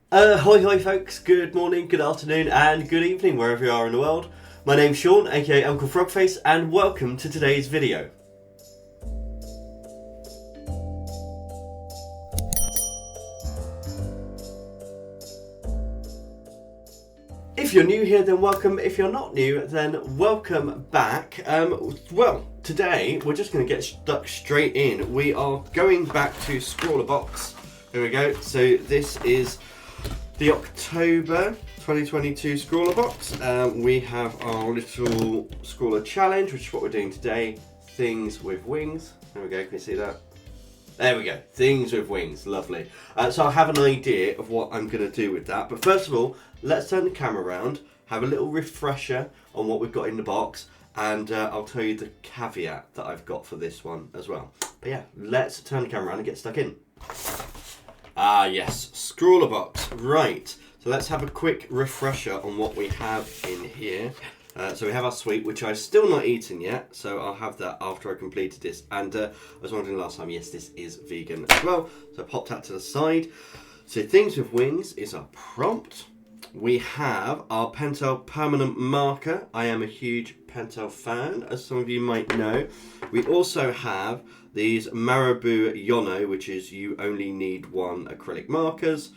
Hi folks, good morning, good afternoon and good evening wherever you are in the world. My name's Sean, aka Uncle Frogface, and welcome to today's video. If you're new here, then welcome. If you're not new, then welcome back. Well, today we're just going to get stuck straight in. We are going back to Scrawlrbox. Here we go. So this is the October 2022 Scrawlrbox. We have our little Scrawler challenge, which is what we're doing today. Things with wings. There we go. Can you see that? There we go. Things with wings. Lovely. So I have an idea of what I'm going to do with that. But first of all, let's turn the camera around, have a little refresher on what we've got in the box, and I'll tell you the caveat that I've got for this one as well. But yeah, let's turn the camera around and get stuck in. Ah yes, Scrawlrbox. Right. So let's have a quick refresher on what we have in here. So we have our sweet, which I've still not eaten yet, so I'll have that after I completed this. And I was wondering last time, yes, this is vegan as well. So I popped that to the side. So Things with Wings is our prompt. We have our Pentel permanent marker. I am a huge Pentel fan, as some of you might know. We also have these Marabou Yono, which is you only need one acrylic markers.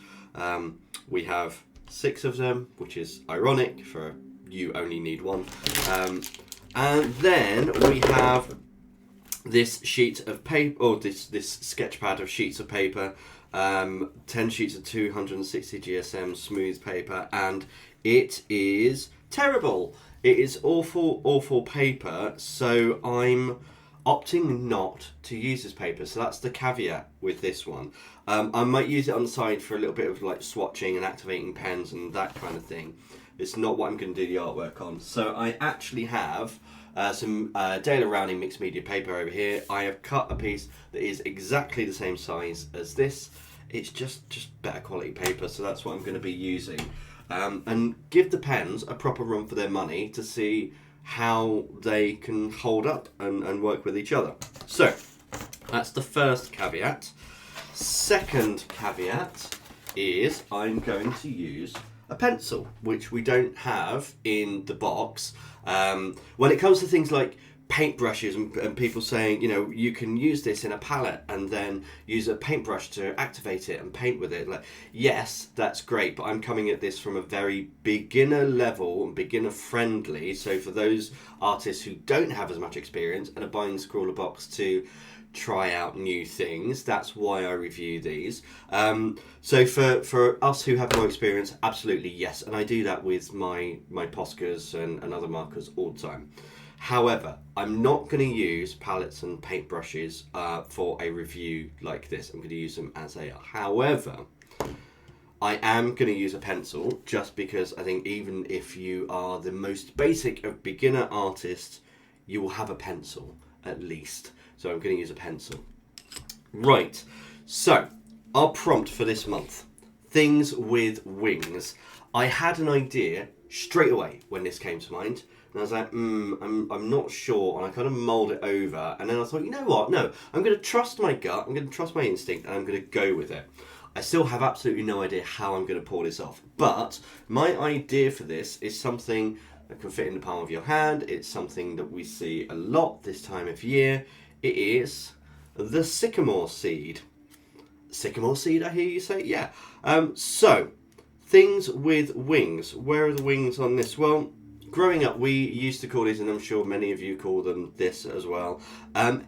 We have 6 of them, which is ironic for you only need one. And then we have this sheet of paper, or this sketch pad of sheets of paper, 10 sheets of 260 GSM smooth paper, and it is terrible. It is awful paper, so I'm opting not to use this paper. So that's the caveat with this one. I might use it on the side for a little bit of like swatching and activating pens and that kind of thing. It's not what I'm going to do the artwork on. So I actually have some Daler Rounding mixed media paper over here. I have cut a piece that is exactly the same size as this. It's just better quality paper, so that's what I'm going to be using. And give the pens a proper run for their money to see how they can hold up and work with each other. So that's the first caveat. Second caveat is I'm going to use a pencil, which we don't have in the box. When it comes to things like paintbrushes and people saying, you know, you can use this in a palette and then use a paintbrush to activate it and paint with it. Like, yes, that's great, but I'm coming at this from a very beginner level and beginner friendly. So for those artists who don't have as much experience and are buying Scrawlrbox to try out new things, that's why I review these. So for us who have more experience, absolutely yes, and I do that with my Poscas and other markers all the time. However, I'm not going to use palettes and paintbrushes for a review like this. I'm going to use them as they are. However, I am going to use a pencil just because I think even if you are the most basic of beginner artists, you will have a pencil at least. So I'm going to use a pencil. Right, so our prompt for this month, Things with Wings. I had an idea straight away when this came to mind. And I was like, I'm not sure, and I kind of mulled it over, and then I thought, you know what, no, I'm going to trust my gut, I'm going to trust my instinct, and I'm going to go with it. I still have absolutely no idea how I'm going to pull this off, but my idea for this is something that can fit in the palm of your hand. It's something that we see a lot this time of year. It is the sycamore seed. Sycamore seed, I hear you say? Yeah. So, Things with Wings. Where are the wings on this? Well, growing up, we used to call these, and I'm sure many of you call them this as well,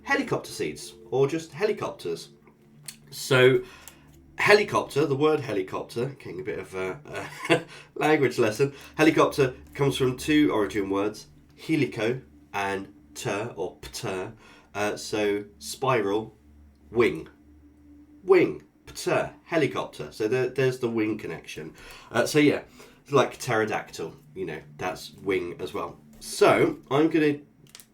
helicopter seeds, or just helicopters. So, helicopter, the word helicopter, getting a bit of a language lesson. Helicopter comes from 2 origin words, helico and ter, or pter. So, spiral, wing. Wing, pter, helicopter. So there's the wing connection. So yeah, like pterodactyl, you know, that's wing as well. So I'm going to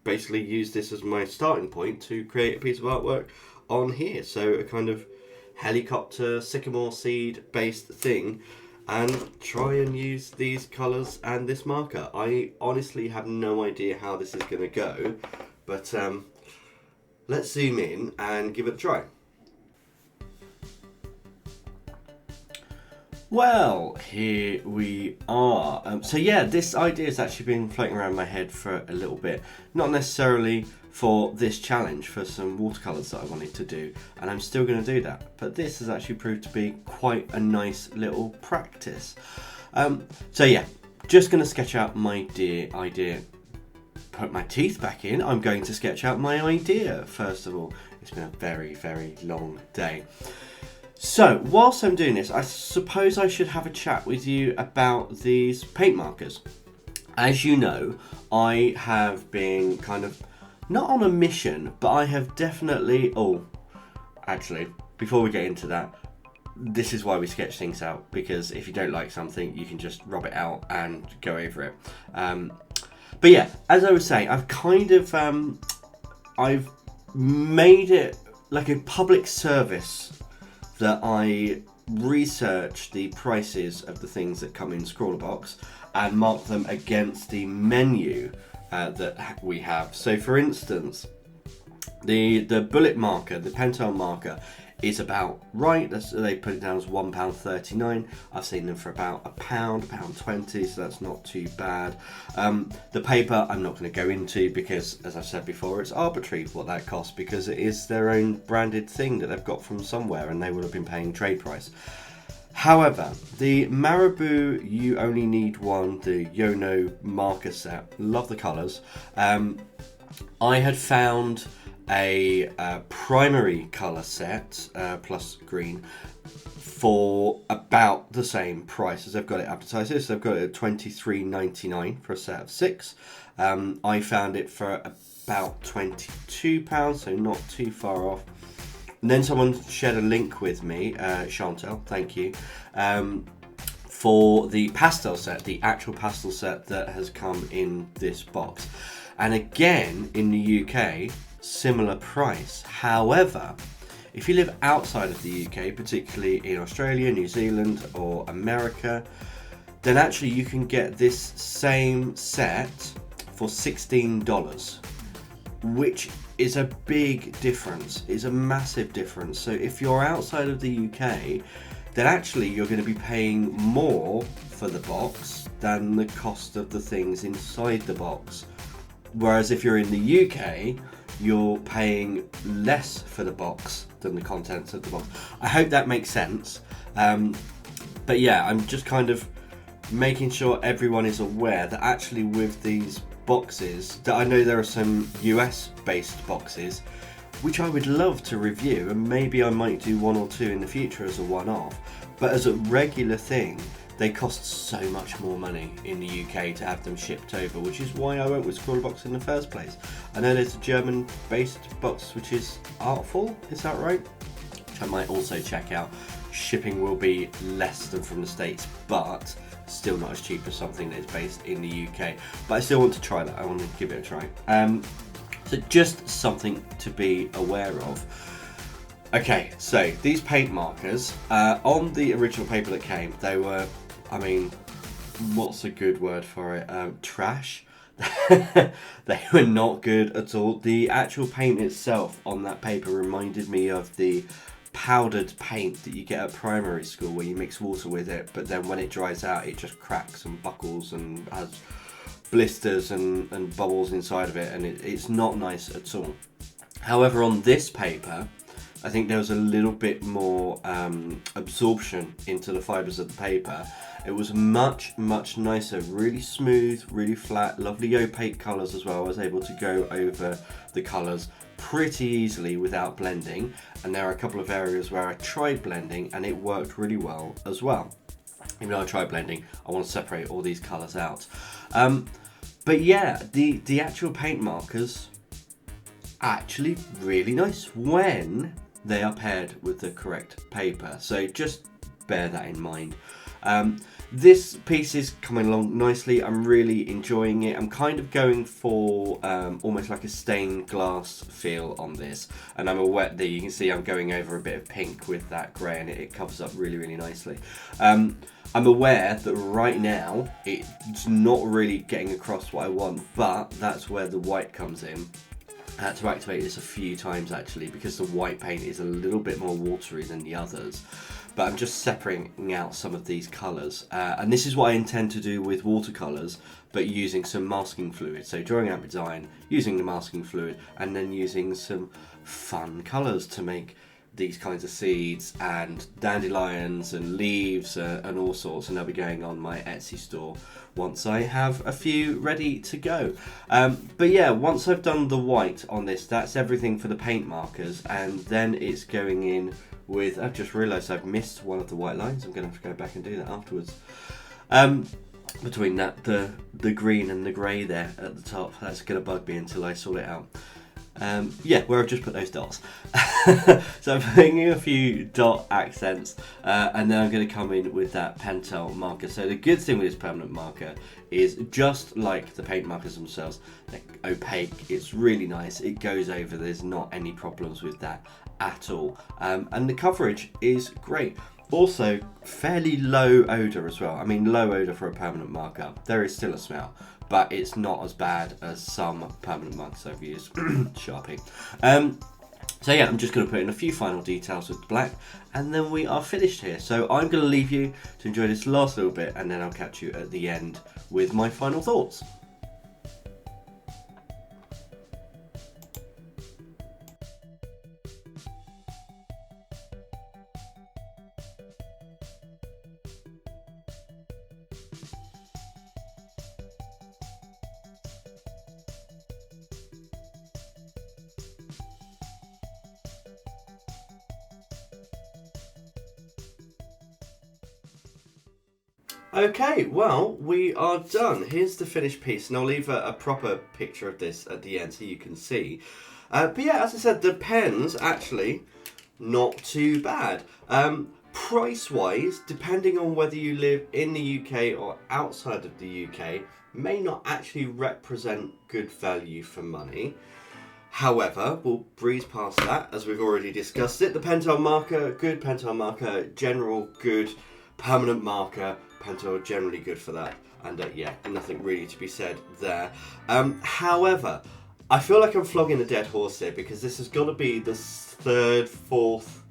basically use this as my starting point to create a piece of artwork on here. So a kind of helicopter, sycamore seed based thing, and try and use these colours and this marker. I honestly have no idea how this is going to go, but let's zoom in and give it a try. Well, here we are. So yeah, this idea has actually been floating around my head for a little bit. Not necessarily for this challenge, for some watercolours that I wanted to do, and I'm still going to do that. But this has actually proved to be quite a nice little practice. So yeah, just going to sketch out my idea. Put my teeth back in. I'm going to sketch out my idea first of all. It's been a very, very long day. So, whilst I'm doing this, I suppose I should have a chat with you about these paint markers. As you know, I have been kind of, not on a mission, but I have definitely, actually, before we get into that, this is why we sketch things out, because if you don't like something, you can just rub it out and go over it. But yeah, as I was saying, I've kind of, I've made it like a public service that I research the prices of the things that come in Scrawlrbox and mark them against the menu that we have. So for instance, the bullet marker, the Pentel marker, is about right. They put it down as £1.39. I've seen them for about £1.20, so that's not too bad. The paper I'm not going to go into because, as I've said before, it's arbitrary what that costs because it is their own branded thing that they've got from somewhere and they would have been paying trade price. However, the Marabou You Only Need One, the Yono marker set, love the colours. I had found a primary colour set plus green for about the same price as I've got it advertised. So I've got it at £23.99 for a set of 6. I found it for about £22, so not too far off. And then someone shared a link with me, Chantal, thank you, for the pastel set, the actual pastel set that has come in this box. And again, in the UK, similar price. However, if you live outside of the UK, particularly in Australia, New Zealand or America, then actually you can get this same set for $16, which is a big difference. It's a massive difference. So if you're outside of the UK, then actually you're going to be paying more for the box than the cost of the things inside the box. Whereas if you're in the UK, you're paying less for the box than the contents of the box. I hope that makes sense. But yeah, I'm just kind of making sure everyone is aware that actually with these boxes, that I know there are some US based boxes which I would love to review, and maybe I might do 1 or 2 in the future as a one-off, but as a regular thing they cost so much more money in the UK to have them shipped over, which is why I went with Scrawlrbox in the first place. I know there's a German based box which is Artful, is that right? Which I might also check out. Shipping will be less than from the States, but still not as cheap as something that is based in the UK. But I still want to try that, I want to give it a try. So just something to be aware of. Okay, so these paint markers, on the original paper that came, they were, I mean, what's a good word for it? Trash. They were not good at all. The actual paint itself on that paper reminded me of the powdered paint that you get at primary school where you mix water with it, but then when it dries out it just cracks and buckles and has blisters and bubbles inside of it, and it's not nice at all. However, on this paper, I think there was a little bit more absorption into the fibres of the paper. It was much nicer, really smooth, really flat, lovely opaque colours as well. I was able to go over the colours pretty easily without blending, and there are a couple of areas where I tried blending and it worked really well as well. Even though I tried blending, I want to separate all these colours out. But yeah, the actual paint markers actually really nice when they are paired with the correct paper, so just bear that in mind. This piece is coming along nicely. I'm really enjoying it. I'm kind of going for almost like a stained glass feel on this, and I'm aware that you can see I'm going over a bit of pink with that grey, and it covers up really nicely. I'm aware that right now it's not really getting across what I want, but that's where the white comes in. I had to activate this a few times actually because the white paint is a little bit more watery than the others. but I'm just separating out some of these colours. And this is what I intend to do with watercolours, but using some masking fluid. So drawing out my design, using the masking fluid, and then using some fun colours to make these kinds of seeds and dandelions and leaves and all sorts, and they'll be going on my Etsy store once I have a few ready to go. But yeah, once I've done the white on this, that's everything for the paint markers, and then it's going in with, I've just realised I've missed one of the white lines. I'm going to have to go back and do that afterwards. Between that, the green and the grey there at the top, that's going to bug me until I sort it out. Yeah, where I've just put those dots. So I'm putting in a few dot accents, and then I'm going to come in with that Pentel marker. So the good thing with this permanent marker is, just like the paint markers themselves, they're opaque. It's really nice. It goes over. There's not any problems with that at all. And the coverage is great. Also, fairly low odour as well. I mean, low odour for a permanent marker. There is still a smell, but it's not as bad as some permanent markers I've used. Sharpie. So yeah, I'm just going to put in a few final details with black, and then we are finished here. So I'm going to leave you to enjoy this last little bit, and then I'll catch you at the end with my final thoughts. Okay, well, we are done. Here's the finished piece, and I'll leave a proper picture of this at the end so you can see. But yeah, as I said, the pens, actually, not too bad. Price-wise, depending on whether you live in the UK or outside of the UK, may not actually represent good value for money. However, we'll breeze past that, as we've already discussed it. The Pentel marker, good Pentel marker. General, good permanent marker. Pentel generally good for that, and yeah, nothing really to be said there. However, I feel like I'm flogging a dead horse here, because this has got to be the third, fourth,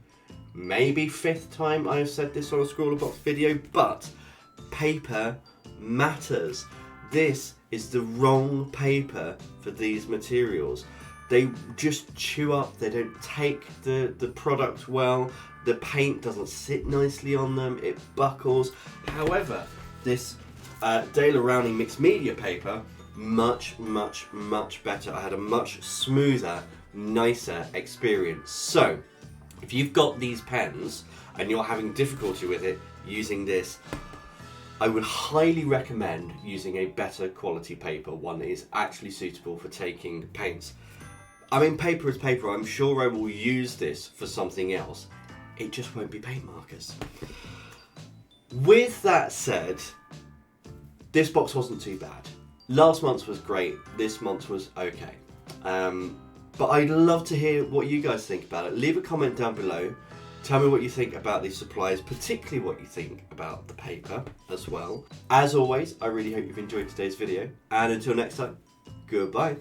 maybe fifth time I've said this on a Scrawlrbox video, but paper matters. This is the wrong paper for these materials. They just chew up, they don't take the product well, the paint doesn't sit nicely on them, it buckles. However, this Daler Rowney mixed media paper, much better. I had a much smoother, nicer experience. So, if you've got these pens and you're having difficulty with it using this, I would highly recommend using a better quality paper, one that is actually suitable for taking paints. I mean, paper is paper. I'm sure I will use this for something else. It just won't be paint markers. With that said, this box wasn't too bad. Last month's was great. This month's was okay. But I'd love to hear what you guys think about it. Leave a comment down below. Tell me what you think about these supplies, particularly what you think about the paper as well. As always, I really hope you've enjoyed today's video. And until next time, goodbye.